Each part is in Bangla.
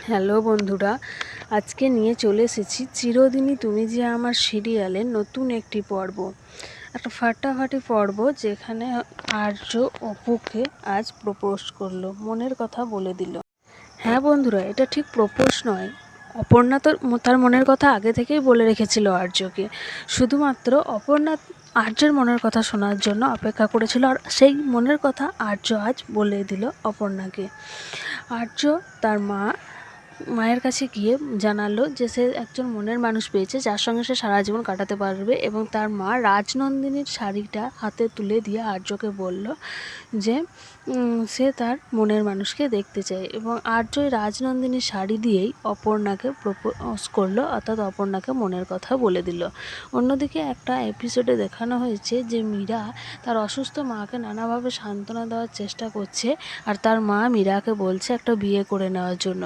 হ্যালো বন্ধুরা, আজকে নিয়ে চলে এসেছি চিরদিনই তুমি যে আমার সিরিয়ালের নতুন একটি পর্ব। একটা ফাটাফাটি পর্ব যেখানে আর্য অপুকে আজ প্রপোজ করলো, মনের কথা বলে দিল। হ্যাঁ বন্ধুরা, এটা ঠিক প্রপোজ নয়। অপর্ণা তো তার মনের কথা আগে থেকেই বলে রেখেছিল আর্যকে। শুধুমাত্র অপর্ণা আর্যের মনের কথা শোনার জন্য অপেক্ষা করেছিল, আর সেই মনের কথা আর্য আজ বলে দিল অপর্ণাকে। আর্য তার মায়ের কাছে গিয়ে জানালো যে সে একজন মনের মানুষ পেয়েছে, যার সঙ্গে সে সারা জীবন কাটাতে পারবে। এবং তার মা রাজনন্দিনীর শাড়িটা হাতে তুলে দিয়ে আর্যকে বলল যে সে তার মনের মানুষকে দেখতে চায়। এবং আর্য রাজনন্দিনীর শাড়ি দিয়েই অপর্ণাকে প্রপোজ করলো, অর্থাৎ অপর্ণাকে মনের কথা বলে দিল। অন্যদিকে একটা এপিসোডে দেখানো হয়েছে যে মীরা তার অসুস্থ মাকে নানাভাবে সান্ত্বনা দেওয়ার চেষ্টা করছে, আর তার মা মীরাকে বলছে একটা বিয়ে করে নেওয়ার জন্য।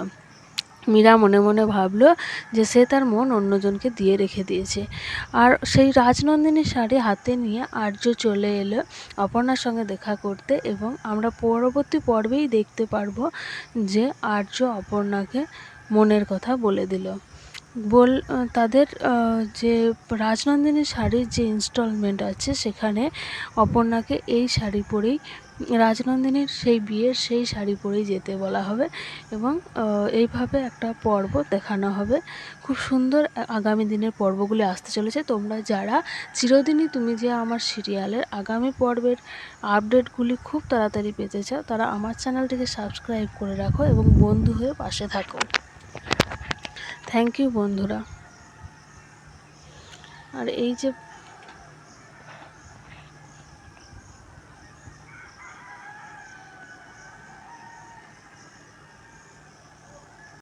মীরা মনে মনে ভাবলো যে সে তার মন অন্যজনকে দিয়ে রেখে দিয়েছে। আর সেই রাজনন্দিনী শাড়ি হাতে নিয়ে আর্য চলে এলো অপর্ণার সঙ্গে দেখা করতে, এবং আমরা পরবর্তী পর্বেই দেখতে পারবো যে আর্য অপর্ণাকে মনের কথা বলে দিল। তাদের যে রাজনন্দিনী শাড়ির যে ইনস্টলমেন্ট আছে, সেখানে অপর্ণাকে এই শাড়ি পরেই রাজনন্দিনীর সেই বিয়ের সেই শাড়ি পরেই যেতে বলা হবে, এবং এইভাবে একটা পর্ব দেখানো হবে। খুব সুন্দর আগামী দিনের পর্বগুলি আসতে চলেছে। তোমরা যারা চিরদিনই তুমি যে আমার সিরিয়ালের আগামী পর্বের আপডেটগুলি খুব তাড়াতাড়ি পেতে চাও, তারা আমার চ্যানেলটিকে সাবস্ক্রাইব করে রাখো এবং বন্ধু হয়ে পাশে থাকো। থ্যাংক ইউ বন্ধুরা। আর এই যে